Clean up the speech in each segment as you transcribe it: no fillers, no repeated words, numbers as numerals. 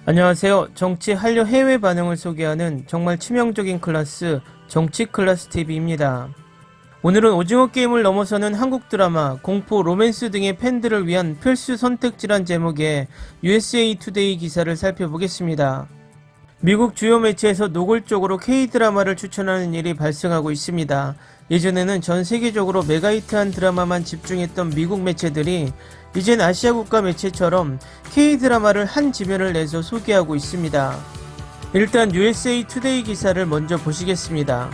안녕하세요. 정치 한류 해외 반응을 소개하는 정말 치명적인 클래스 정치 클래스 TV입니다. 오늘은 오징어 게임을 넘어서는 한국 드라마, 공포, 로맨스 등의 팬들을 위한 필수 선택지란 제목의 USA 투데이 기사를 살펴보겠습니다. 미국 주요 매체에서 노골적으로 K-드라마를 추천하는 일이 발생하고 있습니다. 예전에는 전 세계적으로 메가히트한 드라마만 집중했던 미국 매체들이 이젠 아시아 국가 매체처럼 K-드라마를 한 지면을 내서 소개하고 있습니다. 일단 USA 투데이 기사를 먼저 보시겠습니다.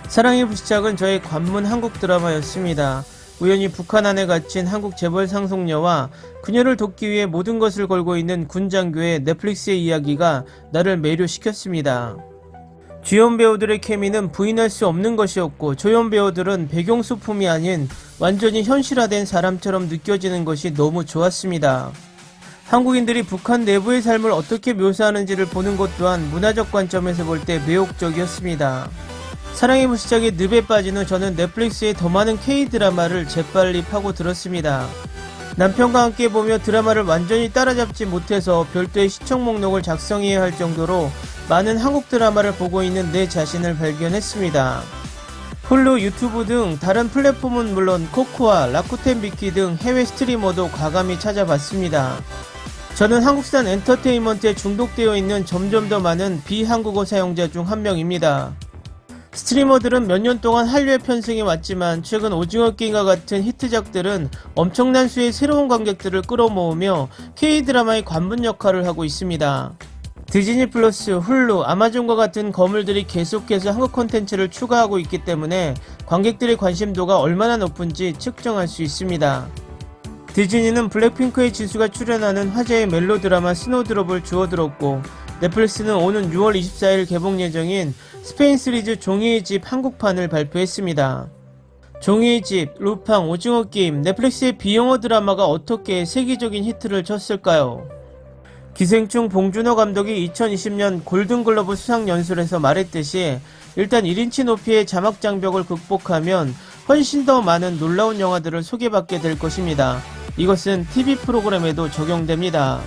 사랑의 불시착은 저의 관문 한국 드라마였습니다. 우연히 북한 안에 갇힌 한국 재벌 상속녀와 그녀를 돕기 위해 모든 것을 걸고 있는 군장교의 넷플릭스의 이야기가 나를 매료시켰습니다. 주연 배우들의 케미는 부인할 수 없는 것이었고, 조연 배우들은 배경 소품이 아닌 완전히 현실화된 사람처럼 느껴지는 것이 너무 좋았습니다. 한국인들이 북한 내부의 삶을 어떻게 묘사하는지를 보는 것 또한 문화적 관점에서 볼 때 매혹적이었습니다. 사랑의 불시착의 늪에 빠진 후 저는 넷플릭스에 더 많은 K-드라마를 재빨리 파고들었습니다. 남편과 함께 보며 드라마를 완전히 따라잡지 못해서 별도의 시청 목록을 작성해야 할 정도로 많은 한국 드라마를 보고 있는 내 자신을 발견했습니다. 홀로, 유튜브 등 다른 플랫폼은 물론 코코아, 라쿠텐 비키 등 해외 스트리머도 과감히 찾아봤습니다. 저는 한국산 엔터테인먼트에 중독되어 있는 점점 더 많은 비한국어 사용자 중 한 명입니다. 스트리머들은 몇 년 동안 한류에 편승해 왔지만 최근 오징어 게임과 같은 히트작들은 엄청난 수의 새로운 관객들을 끌어모으며 K-드라마의 관문 역할을 하고 있습니다. 디즈니 플러스, 훌루, 아마존과 같은 거물들이 계속해서 한국 콘텐츠를 추가하고 있기 때문에 관객들의 관심도가 얼마나 높은지 측정할 수 있습니다. 디즈니는 블랙핑크의 지수가 출연하는 화제의 멜로 드라마 스노우드롭을 주워들었고, 넷플릭스는 오는 6월 24일 개봉 예정인 스페인 시리즈 종이의 집 한국판을 발표했습니다. 종이의 집, 루팡, 오징어 게임, 넷플릭스의 비영어 드라마가 어떻게 세계적인 히트를 쳤을까요? 기생충 봉준호 감독이 2020년 골든글러브 수상 연설에서 말했듯이 일단 1인치 높이의 자막 장벽을 극복하면 훨씬 더 많은 놀라운 영화들을 소개받게 될 것입니다. 이것은 TV 프로그램에도 적용됩니다.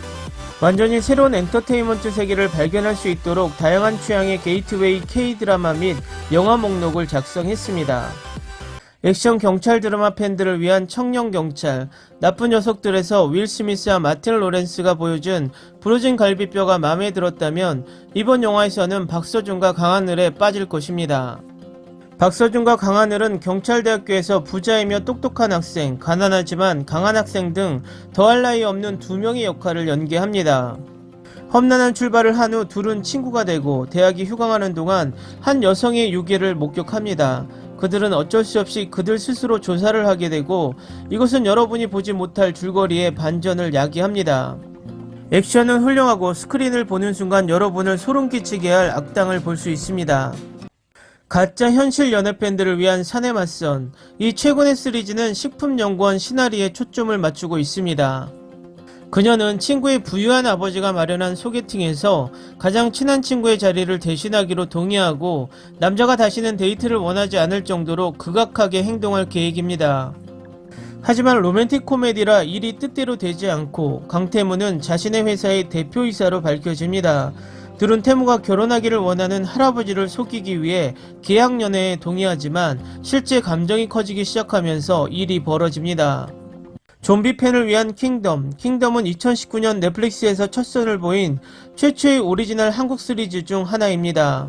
완전히 새로운 엔터테인먼트 세계를 발견할 수 있도록 다양한 취향의 게이트웨이 K-드라마 및 영화 목록을 작성했습니다. 액션 경찰 드라마 팬들을 위한 청년 경찰, 나쁜 녀석들에서 윌 스미스와 마틴 로렌스가 보여준 부러진 갈비뼈가 마음에 들었다면 이번 영화에서는 박서준과 강하늘에 빠질 것입니다. 박서준과 강하늘은 경찰대학교에서 부자이며 똑똑한 학생, 가난하지만 강한 학생 등 더할 나위 없는 두 명의 역할을 연기합니다. 험난한 출발을 한 후 둘은 친구가 되고 대학이 휴강하는 동안 한 여성의 유괴를 목격합니다. 그들은 어쩔 수 없이 그들 스스로 조사를 하게 되고, 이것은 여러분이 보지 못할 줄거리의 반전을 야기합니다. 액션은 훌륭하고 스크린을 보는 순간 여러분을 소름 끼치게 할 악당을 볼 수 있습니다. 가짜 현실 연애 팬들을 위한 사내 맞선, 이 최근의 시리즈는 식품연구원 신아리에 초점을 맞추고 있습니다. 그녀는 친구의 부유한 아버지가 마련한 소개팅에서 가장 친한 친구의 자리를 대신하기로 동의하고 남자가 다시는 데이트를 원하지 않을 정도로 극악하게 행동할 계획입니다. 하지만 로맨틱 코미디라 일이 뜻대로 되지 않고 강태무는 자신의 회사의 대표이사로 밝혀집니다. 둘은 태무가 결혼하기를 원하는 할아버지를 속이기 위해 계약연애에 동의하지만 실제 감정이 커지기 시작하면서 일이 벌어집니다. 좀비 팬을 위한 킹덤은 2019년 넷플릭스에서 첫 선을 보인 최초의 오리지널 한국 시리즈 중 하나입니다.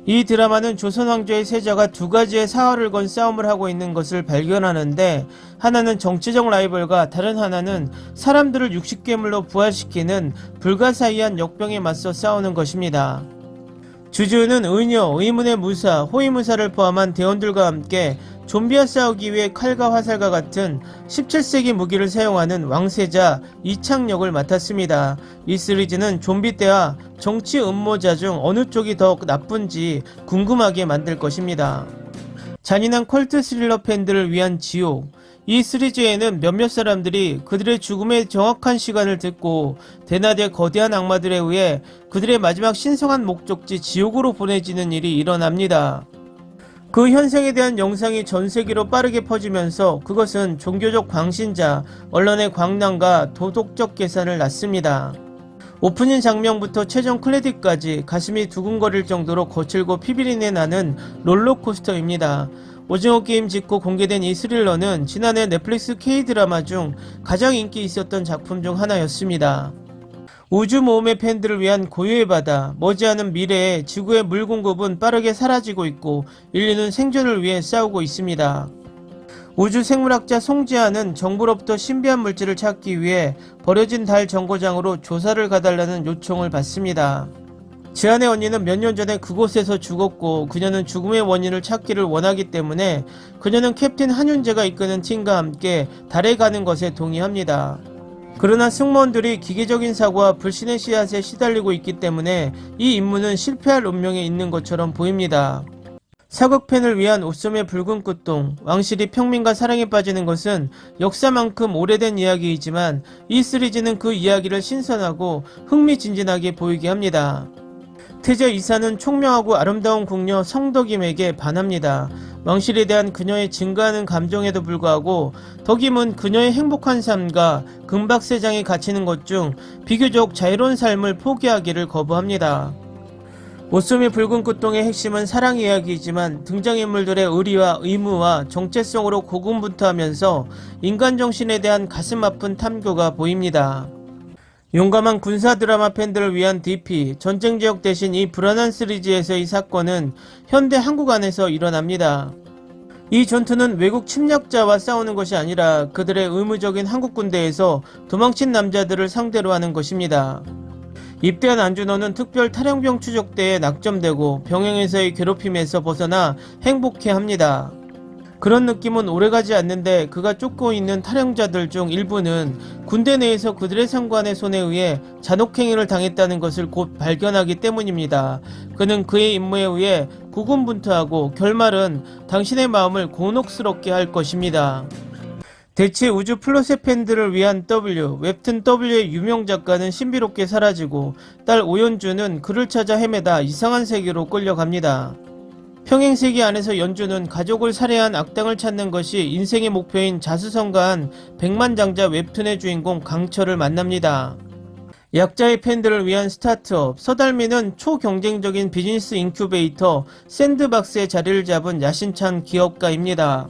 이 드라마는 조선 왕조의 세자가 두 가지의 사활을 건 싸움을 하고 있는 것을 발견하는데, 하나는 정치적 라이벌과 다른 하나는 사람들을 육식괴물로 부활시키는 불가사의한 역병에 맞서 싸우는 것입니다. 주주는 의녀, 의문의 무사, 호위무사를 포함한 대원들과 함께 좀비와 싸우기 위해 칼과 화살과 같은 17세기 무기를 사용하는 왕세자 이창역을 맡았습니다. 이 시리즈는 좀비 때와 정치 음모자 중 어느 쪽이 더 나쁜지 궁금하게 만들 것입니다. 잔인한 컬트 스릴러 팬들을 위한 지옥, 이 시리즈에는 몇몇 사람들이 그들의 죽음의 정확한 시간을 듣고 대낮에 거대한 악마들에 의해 그들의 마지막 신성한 목적지 지옥으로 보내지는 일이 일어납니다. 그 현상에 대한 영상이 전세계로 빠르게 퍼지면서 그것은 종교적 광신자, 언론의 광란과 도덕적 계산을 낳습니다. 오프닝 장면부터 최종 크레딧까지 가슴이 두근거릴 정도로 거칠고 피비린내 나는 롤러코스터입니다. 오징어 게임 직후 공개된 이 스릴러는 지난해 넷플릭스 K-드라마 중 가장 인기 있었던 작품 중 하나였습니다. 우주 모험의 팬들을 위한 고유의 바다, 머지않은 미래에 지구의 물 공급은 빠르게 사라지고 있고 인류는 생존을 위해 싸우고 있습니다. 우주 생물학자 송지아는 정부로부터 신비한 물질을 찾기 위해 버려진 달 정거장으로 조사를 가달라는 요청을 받습니다. 지안의 언니는 몇 년 전에 그곳에서 죽었고 그녀는 죽음의 원인을 찾기를 원하기 때문에 그녀는 캡틴 한윤재가 이끄는 팀과 함께 달에 가는 것에 동의합니다. 그러나 승무원들이 기계적인 사고와 불신의 씨앗에 시달리고 있기 때문에 이 임무는 실패할 운명에 있는 것처럼 보입니다. 사극팬을 위한 옷소매 붉은 꽃동, 왕실이 평민과 사랑에 빠지는 것은 역사만큼 오래된 이야기이지만 이 시리즈는 그 이야기를 신선하고 흥미진진하게 보이게 합니다. 태자 이사는 총명하고 아름다운 궁녀 성덕임에게 반합니다. 왕실에 대한 그녀의 증가하는 감정에도 불구하고 덕임은 그녀의 행복한 삶과 금박세장에 갇히는 것 중 비교적 자유로운 삶을 포기하기를 거부합니다. 옷소매 붉은 꽃동의 핵심은 사랑 이야기이지만 등장인물들의 의리와 의무와 정체성으로 고군분투하면서 인간 정신에 대한 가슴 아픈 탐구가 보입니다. 용감한 군사 드라마 팬들을 위한 DP, 전쟁 지역 대신 이 불안한 시리즈에서의 사건은 현대 한국 안에서 일어납니다. 이 전투는 외국 침략자와 싸우는 것이 아니라 그들의 의무적인 한국 군대에서 도망친 남자들을 상대로 하는 것입니다. 입대한 안준호는 특별 탈영병 추적대에 낙점되고 병행에서의 괴롭힘에서 벗어나 행복해합니다. 그런 느낌은 오래가지 않는데 그가 쫓고 있는 탈영자들 중 일부는 군대 내에서 그들의 상관의 손에 의해 잔혹행위를 당했다는 것을 곧 발견하기 때문입니다. 그는 그의 임무에 의해 고군분투하고 결말은 당신의 마음을 곤혹스럽게 할 것입니다. 대체 우주 플러스 팬들을 위한 W, 웹툰 W의 유명 작가는 신비롭게 사라지고 딸 오연주는 그를 찾아 헤매다 이상한 세계로 끌려갑니다. 평행세계 안에서 연주는 가족을 살해한 악당을 찾는 것이 인생의 목표인 자수성가한 백만장자 웹툰의 주인공 강철을 만납니다. 약자의 팬들을 위한 스타트업, 서달미는 초경쟁적인 비즈니스 인큐베이터 샌드박스의 자리를 잡은 야심찬 기업가입니다.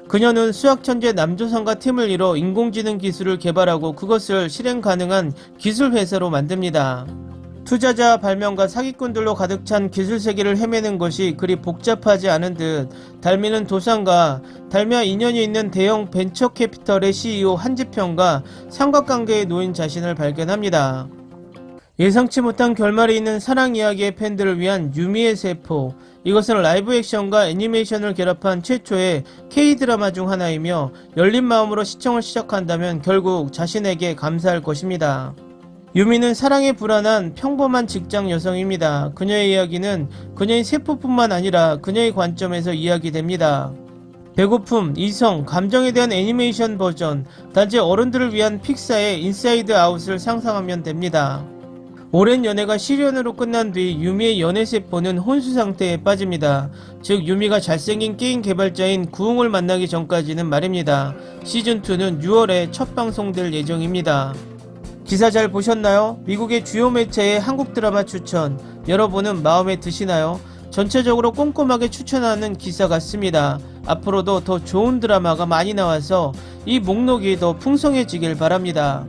그녀는 수학천재 남조선과 팀을 이뤄 인공지능 기술을 개발하고 그것을 실행 가능한 기술회사로 만듭니다. 투자자 발명가 사기꾼들로 가득 찬 기술세계를 헤매는 것이 그리 복잡하지 않은 듯 달미는 도산과 달미와 인연이 있는 대형 벤처캐피털의 CEO 한지평과 삼각관계에 놓인 자신을 발견합니다. 예상치 못한 결말이 있는 사랑 이야기의 팬들을 위한 유미의 세포, 이것은 라이브 액션과 애니메이션을 결합한 최초의 K-드라마 중 하나이며 열린 마음으로 시청을 시작한다면 결국 자신에게 감사할 것입니다. 유미는 사랑에 불안한 평범한 직장 여성입니다. 그녀의 이야기는 그녀의 세포뿐만 아니라 그녀의 관점에서 이야기됩니다. 배고픔, 이성, 감정에 대한 애니메이션 버전, 단지 어른들을 위한 픽사의 인사이드 아웃을 상상하면 됩니다. 오랜 연애가 시련으로 끝난 뒤 유미의 연애세포는 혼수 상태에 빠집니다. 즉 유미가 잘생긴 게임 개발자인 구웅을 만나기 전까지는 말입니다. 시즌2는 6월에 첫 방송될 예정입니다. 기사 잘 보셨나요? 미국의 주요 매체의 한국 드라마 추천, 여러분은 마음에 드시나요? 전체적으로 꼼꼼하게 추천하는 기사 같습니다. 앞으로도 더 좋은 드라마가 많이 나와서 이 목록이 더 풍성해지길 바랍니다.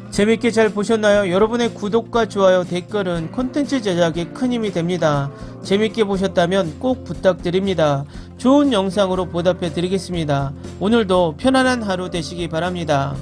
재밌게 잘 보셨나요? 여러분의 구독과 좋아요, 댓글은 콘텐츠 제작에 큰 힘이 됩니다. 재밌게 보셨다면 꼭 부탁드립니다. 좋은 영상으로 보답해 드리겠습니다. 오늘도 편안한 하루 되시기 바랍니다.